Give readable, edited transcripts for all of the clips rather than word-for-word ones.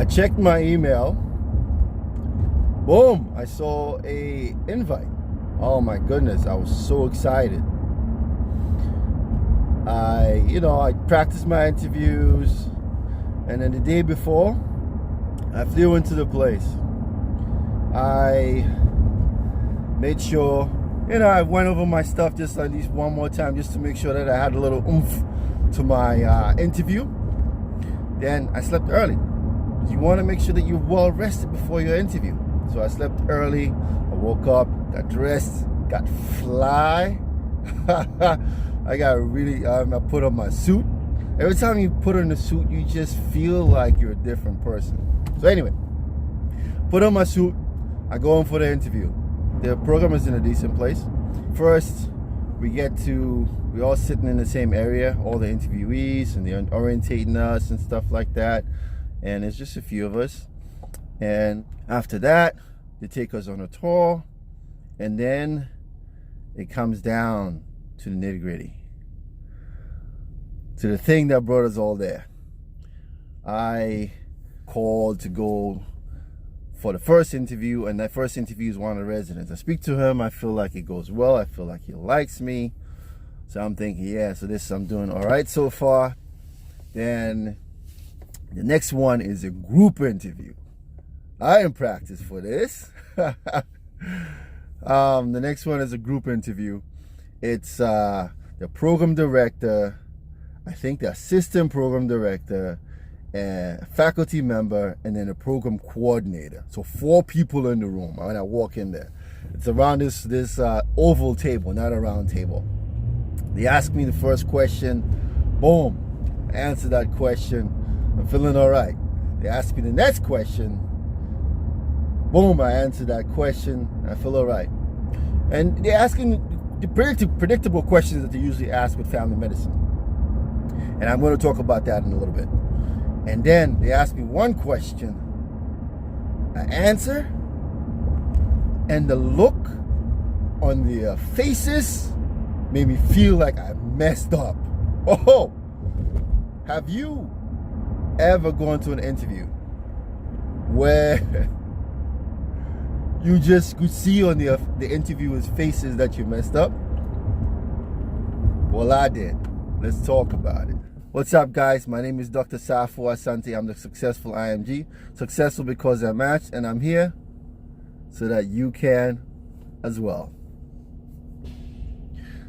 I checked my email. Boom, I saw a invite. Oh my goodness, I was so excited. I practiced my interviews, and then the day before, I flew into the place. I made sure, I went over my stuff just at least one more time just to make sure that I had a little oomph to my interview. Then I slept early. You want to make sure that you're well rested before your interview. So I slept early, I woke up, got dressed, got fly. I put on my suit. Every time you put on a suit, you just feel like you're a different person. So anyway, put on my suit, I go in for the interview. The program is in a decent place. First, we're all sitting in the same area, all the interviewees, and they're orientating us and stuff like that. And it's just a few of us. And after that, they take us on a tour, and then it comes down to the nitty-gritty, to the thing that brought us all there. I called to go for the first interview, and that first interview is one of the residents. I speak to him, I feel like it goes well, I feel like he likes me. So I'm thinking, yeah, so I'm doing all right so far. Then the next one is a group interview. I am practiced for this. The next one is a group interview. It's the program director, I think the assistant program director, a faculty member, and then a program coordinator. So 4 people in the room when I walk in there. It's around this oval table, not a round table. They ask me the first question. Boom, I answer that question. I'm feeling all right. They ask me the next question. Boom, I answer that question. I feel all right. And they're asking the predictable questions that they usually ask with family medicine. And I'm going to talk about that in a little bit. And then they ask me one question. I answer. And the look on their faces made me feel like I messed up. Oh, have you ever gone to an interview where you just could see on the interviewers' faces that you messed up? Well, I did. Let's talk about it. What's up, guys? My name is Dr. Safo Asante. I'm the successful IMG. Successful because I matched, and I'm here so that you can as well.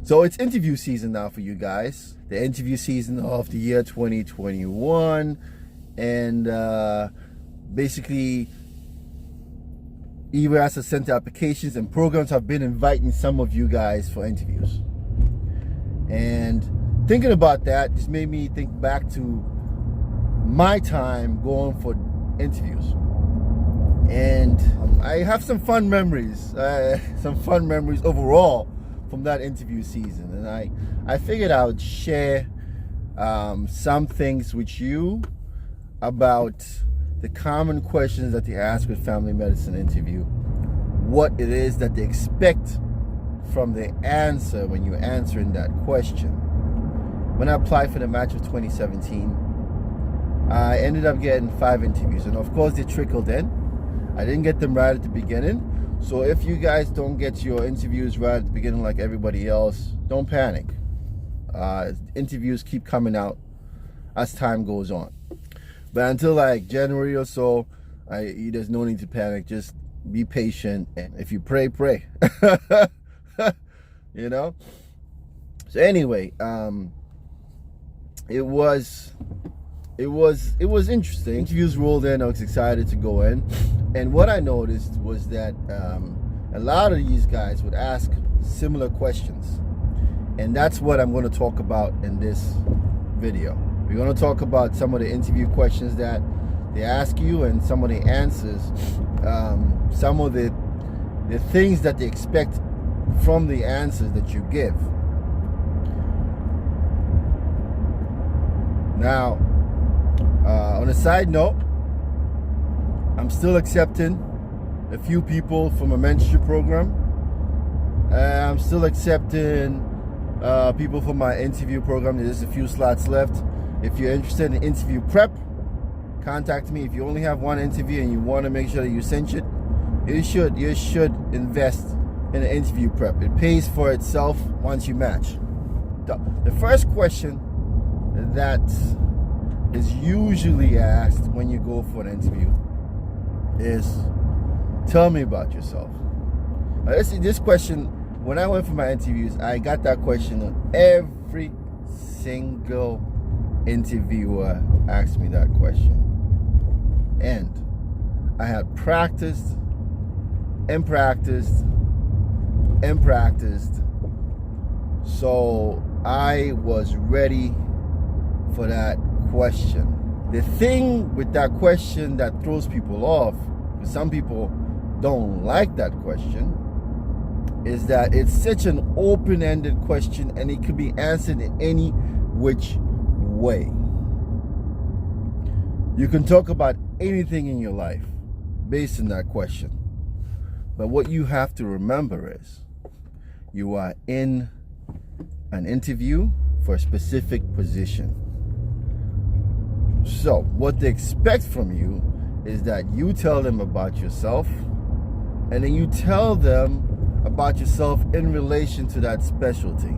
So it's interview season now for you guys. The interview season of the year 2021. And basically, ERAS has sent applications, and programs have been inviting some of you guys for interviews. And thinking about that just made me think back to my time going for interviews. And I have some fun memories overall from that interview season. And I figured I would share some things with you about the common questions that they ask with family medicine interview, what it is that they expect from the answer when you're answering that question. When I applied for the Match of 2017, I ended up getting 5 interviews, and of course they trickled in. I didn't get them right at the beginning, so if you guys don't get your interviews right at the beginning like everybody else, don't panic. Interviews keep coming out as time goes on. But until like January or so, there's no need to panic. Just be patient, and if you pray, pray. So anyway, it was interesting. Interviews rolled in. I was excited to go in, and what I noticed was that a lot of these guys would ask similar questions, and that's what I'm going to talk about in this video. We're going to talk about some of the interview questions that they ask you, and some of the answers, some of the things that they expect from the answers that you give. Now, on a side note, I'm still accepting a few people from a mentorship program. I'm still accepting people from my interview program. There's a few slots left. If you're interested in interview prep, contact me. If you only have one interview and you want to make sure that you cinch it, you should invest in an interview prep. It pays for itself once you match. The first question that is usually asked when you go for an interview is, tell me about yourself. This question, when I went for my interviews, I got that question on every single interviewer asked me that question. And I had practiced and practiced and practiced, so I was ready for that question. The thing with that question that throws people off, because some people don't like that question, is that it's such an open-ended question and it could be answered in any which way. You can talk about anything in your life based on that question. But what you have to remember is you are in an interview for a specific position. So what they expect from you is that you tell them about yourself, and then you tell them about yourself in relation to that specialty.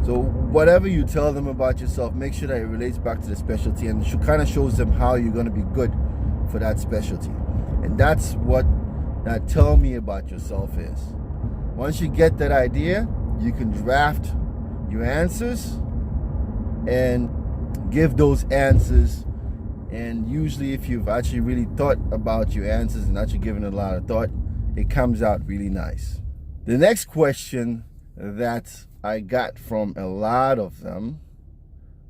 So whatever you tell them about yourself, make sure that it relates back to the specialty and kind of shows them how you're going to be good for that specialty. And that's what that tell me about yourself is. Once you get that idea, you can draft your answers and give those answers. And usually if you've actually really thought about your answers and actually given it a lot of thought, it comes out really nice. The next question that I got from a lot of them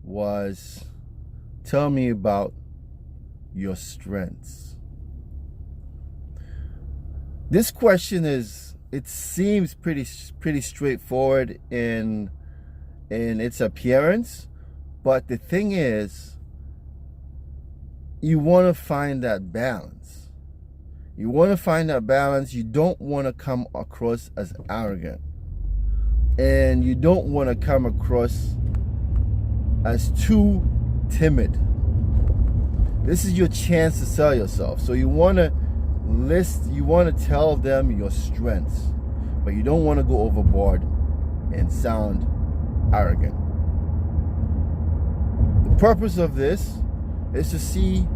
was, tell me about your strengths. This question it seems pretty straightforward in its appearance, but the thing is, you want to find that balance. You want to find that balance. You don't want to come across as arrogant, and you don't want to come across as too timid. This is your chance to sell yourself. So you want to tell them your strengths, but you don't want to go overboard and sound arrogant. The purpose of this is to see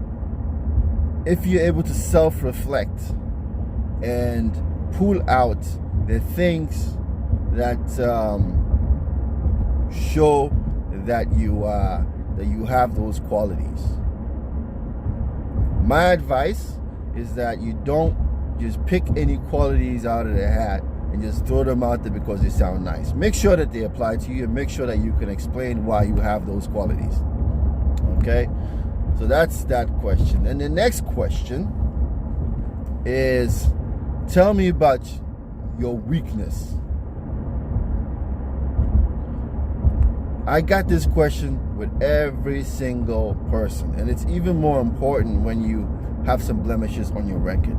if you're able to self-reflect and pull out the things that show that you have those qualities. My advice is that you don't just pick any qualities out of the hat and just throw them out there because they sound nice. Make sure that they apply to you and make sure that you can explain why you have those qualities. Okay? So that's that question. And the next question is, tell me about your weakness. I got this question with every single person, and it's even more important when you have some blemishes on your record.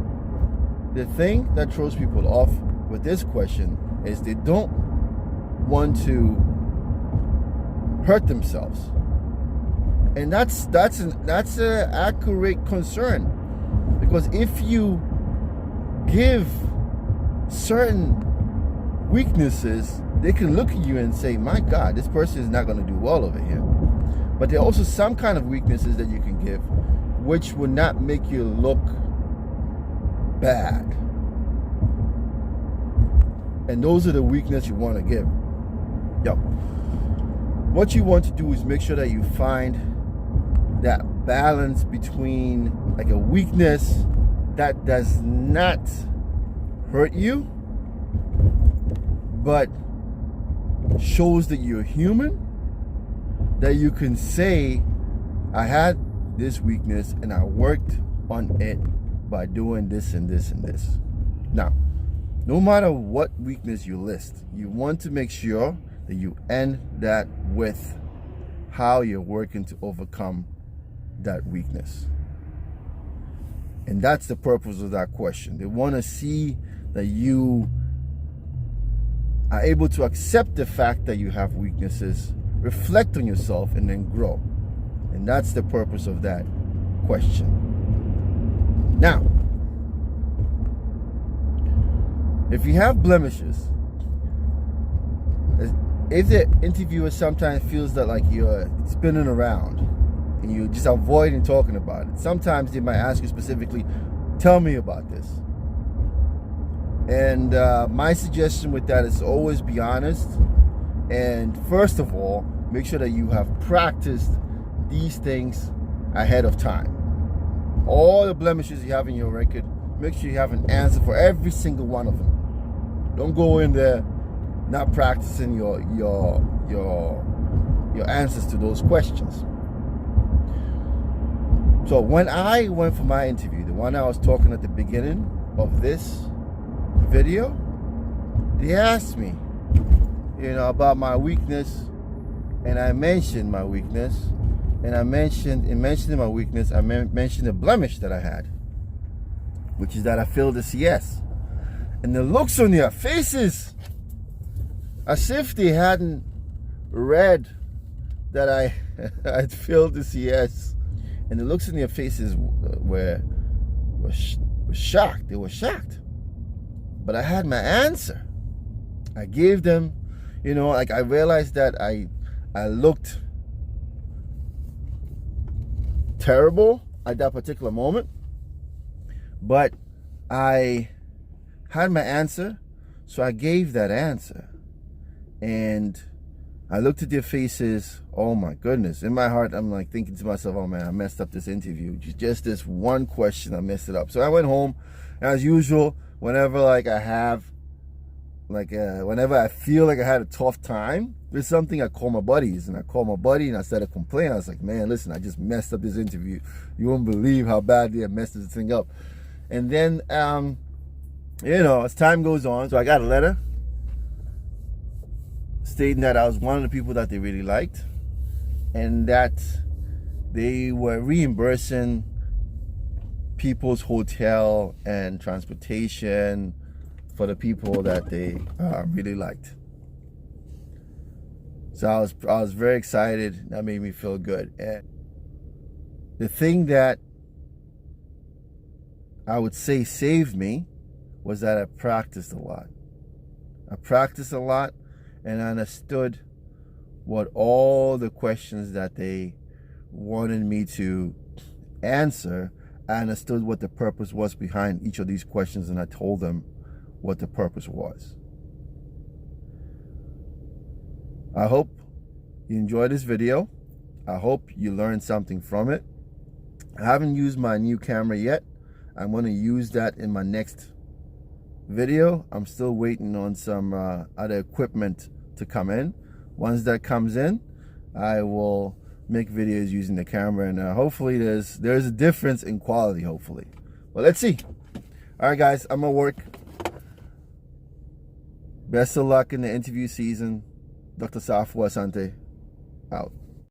The thing that throws people off with this question is they don't want to hurt themselves. And that's an accurate concern, because if you give certain weaknesses, they can look at you and say, my God, this person is not going to do well over here. But there are also some kind of weaknesses that you can give which would not make you look bad. And those are the weaknesses you want to give. What you want to do is make sure that you find that balance between like a weakness that does not hurt you, but shows that you're human, that you can say, I had this weakness and I worked on it by doing this and this and this. Now, no matter what weakness you list, you want to make sure that you end that with how you're working to overcome that weakness. And that's the purpose of that question. They want to see that you are able to accept the fact that you have weaknesses, reflect on yourself, and then grow. And that's the purpose of that question. Now, if you have blemishes, if the interviewer sometimes feels that like you're spinning around and you're just avoiding talking about it, sometimes they might ask you specifically, tell me about this. And my suggestion with that is always be honest. And first of all, make sure that you have practiced these things ahead of time. All the blemishes you have in your record, make sure you have an answer for every single one of them. Don't go in there not practicing your answers to those questions. So when I went for my interview, the one I was talking at the beginning of this video, they asked me, about my weakness, and I mentioned my weakness, and in mentioning my weakness, I mentioned the blemish that I had, which is that I failed the CS. And the looks on their faces, as if they hadn't read that I had failed the CS, and the looks on their faces were shocked. They were shocked. But I had my answer. I gave them, I realized that I looked terrible at that particular moment, but I had my answer, so I gave that answer. And I looked at their faces. Oh my goodness. In my heart, I'm like thinking to myself, oh man, I messed up this interview. Just this one question, I messed it up. So I went home, and as usual, whenever whenever I feel like I had a tough time, there's something, I call my buddies, and I call my buddy and I started complaining. I was like, man, listen, I just messed up this interview. You won't believe how badly I messed this thing up. And then, as time goes on, so I got a letter stating that I was one of the people that they really liked, and that they were reimbursing people's hotel and transportation for the people that they really liked. So I was very excited. That made me feel good. And the thing that I would say saved me was that I practiced a lot. And I understood what all the questions that they wanted me to answer. I understood what the purpose was behind each of these questions, and I told them what the purpose was. I hope you enjoyed this video. I hope you learned something from it. I haven't used my new camera yet. I'm going to use that in my next video. I'm still waiting on some other equipment to come in. Once that comes in, I will make videos using the camera, and hopefully there's a difference in quality, hopefully. Well, let's see. All right, guys, I'm gonna work. Best of luck in the interview season. Dr. Safu Asante, out.